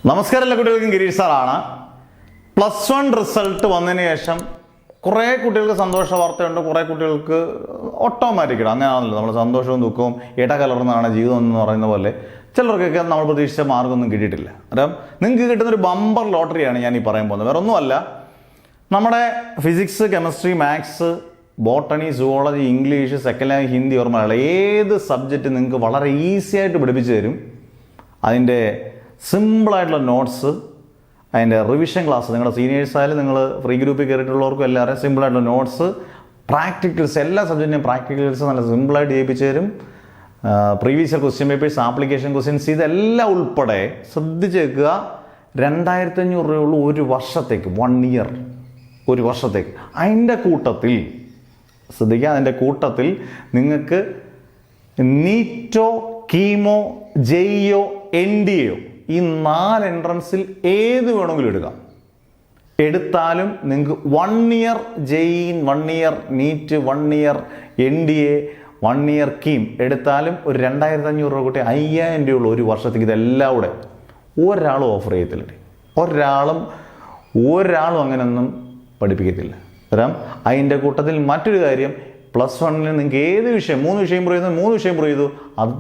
നമസ്കാരം, എല്ലാ കുട്ടികൾക്കും ഗിരീഷ് സാറാണ്. +1 റിസൾട്ട് വന്നതിന് ശേഷം കുറേ കുട്ടികൾക്ക് സന്തോഷ വാർത്തയുണ്ട്, കുറേ കുട്ടികൾക്ക് ഓട്ടോമാറ്റിക്കാണ്. അങ്ങനെയാണല്ലോ, നമ്മൾ സന്തോഷവും ദുഃഖവും ഇടകലർന്നാണ് ജീവിതം എന്ന് പറയുന്ന പോലെ. ചിലർക്കൊക്കെ നമ്മൾ പ്രതീക്ഷിച്ച മാർഗ്ഗമൊന്നും കിട്ടിയിട്ടില്ല. കാരണം നിങ്ങൾക്ക് കിട്ടുന്നൊരു ബമ്പർ ലോട്ടറിയാണ് ഞാൻ ഈ പറയാൻ പോകുന്നത്. വേറെ ഒന്നുമല്ല, നമ്മുടെ physics, chemistry, maths, botany, zoology, English, second language, Hindi, or Malayalam ഏത് സബ്ജക്റ്റ് നിങ്ങൾക്ക് വളരെ ഈസി ആയിട്ട് പഠിപ്പിച്ചു തരും. അതിൻ്റെ സിമ്പിളായിട്ടുള്ള നോട്ട്സ്, അതിൻ്റെ റിവിഷൻ ക്ലാസ്, നിങ്ങളുടെ സീനിയേഴ്സ് ആയാലും നിങ്ങൾ ഫ്രീ ഗ്രൂപ്പിൽ കയറിയിട്ടുള്ളവർക്കും എല്ലാവരും സിമ്പിളായിട്ടുള്ള നോട്ട്സ്, പ്രാക്ടിക്കൽസ്, എല്ലാ സബ്ജക്റ്റിനും പ്രാക്ടിക്കൽസ് നല്ല സിമ്പിളായിട്ട് ചെയ്യിപ്പിച്ച് തരും. Previous year question papers, application questions, ഇതെല്ലാം ഉൾപ്പെടെ ശ്രദ്ധിച്ച് വെക്കുക. 2500 രൂപയുള്ളൂ ഒരു വർഷത്തേക്ക്, 1 ഇയർ, ഒരു വർഷത്തേക്ക്. അതിൻ്റെ കൂട്ടത്തിൽ ശ്രദ്ധിക്കുക, അതിൻ്റെ കൂട്ടത്തിൽ നിങ്ങൾക്ക് നീറ്റോ, കീമോ, ജെഇഒ, NDAയോ ഈ 4 എൻട്രൻസിൽ ഏത് വേണമെങ്കിലും എടുത്താലും നിങ്ങൾക്ക് 1 year JEE, 1 year NEET, 1 year NDA, 1 year KEAM എടുത്താലും ഒരു 2500 രൂപ കൂട്ടി 5000 രൂപയുള്ള ഒരു വർഷത്തേക്ക്. ഇതെല്ലാം കൂടെ ഒരാളും ഓഫർ ചെയ്യത്തില്ല. ഒരാളും അങ്ങനെയൊന്നും പഠിപ്പിക്കത്തില്ല. കാരണം അതിൻ്റെ കൂട്ടത്തിൽ മറ്റൊരു കാര്യം, +1ൽ നിങ്ങൾക്ക് ഏത് വിഷയം, 3 വിഷയം പറയുന്നു, 3 വിഷയം പറയൂ, അത്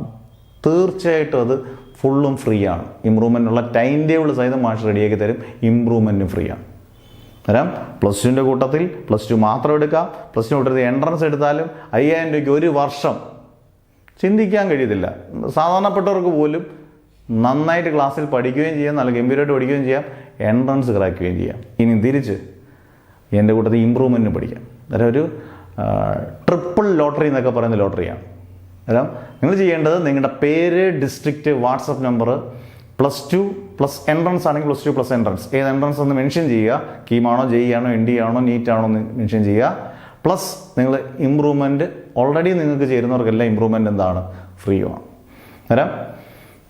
തീർച്ചയായിട്ടും അത് ഫുള്ളും ഫ്രീ ആണ്. ഇമ്പ്രൂവ്മെൻറ്റുള്ള ടൈം ടേബിൾ സഹിതം മാഷ് റെഡിയാക്കി തരും. ഇമ്പ്രൂവ്മെൻറ്റും ഫ്രീ ആണ്. കാരണം +2ൻ്റെ കൂട്ടത്തിൽ +2 മാത്രം എടുക്കാം. +2 കൂട്ടത്തിൽ എൻട്രൻസ് എടുത്താലും 5000 രൂപയ്ക്ക് ഒരു വർഷം ചിന്തിക്കാൻ കഴിയത്തില്ല. സാധാരണപ്പെട്ടവർക്ക് പോലും നന്നായിട്ട് ക്ലാസ്സിൽ പഠിക്കുകയും ചെയ്യാം, നല്ല ഗംഭീരമായിട്ട് പഠിക്കുകയും ചെയ്യാം, എൻട്രൻസ് ക്രാക്കുകയും ചെയ്യാം. ഇനി തിരിച്ച് എൻ്റെ കൂട്ടത്തിൽ ഇമ്പ്രൂവ്മെൻറ്റിന് പഠിക്കാം. അതായത് ഒരു ട്രിപ്പിൾ ലോട്ടറി എന്നൊക്കെ പറയുന്ന ലോട്ടറിയാണ്. അതായത് നിങ്ങൾ ചെയ്യേണ്ടത്, നിങ്ങളുടെ പേര്, district, WhatsApp number, +2 plus entrance ആണെങ്കിൽ +2 പ്ലസ് എൻട്രൻസ്, ഏത് എൻട്രൻസ് ഒന്ന് മെൻഷൻ ചെയ്യുക. കീമാണോ, ജെഇ ആണോ, NDA ആണോ, നീറ്റ് ആണോ എന്ന് മെൻഷൻ ചെയ്യുക. പ്ലസ് നിങ്ങൾ ഇമ്പ്രൂവ്മെൻറ്റ്, ഓൾറെഡി നിങ്ങൾക്ക് ചേരുന്നവർക്കെല്ലാം ഇമ്പ്രൂവ്മെൻറ്റ് എന്താണ്, ഫ്രീ ആണ്. അന്നേരം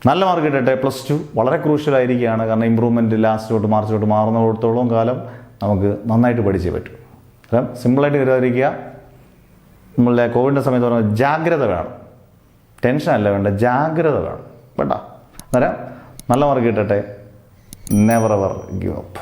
നല്ല മാർക്ക് കിട്ടട്ടെ. +2 വളരെ ക്രൂഷ്യലായിരിക്കുകയാണ്. കാരണം ഇമ്പ്രൂവ്മെൻറ്റ് ലാസ്റ്റോട്ട് മാർച്ചിലോട്ട് മാറുന്നിടത്തോളം കാലം നമുക്ക് നന്നായിട്ട് പഠിച്ചേ പറ്റും. അന്നേരം സിമ്പിളായിട്ട് കരുതാതിരിക്കുക. നമ്മളുടെ കോവിഡിൻ്റെ സമയത്ത് പറഞ്ഞാൽ ജാഗ്രത വേണം, ടെൻഷനല്ല വേണ്ട, ജാഗ്രത വേണം കേട്ടോ. അന്നേരം നല്ല മാർക്ക് കിട്ടട്ടെ. Never ever give up.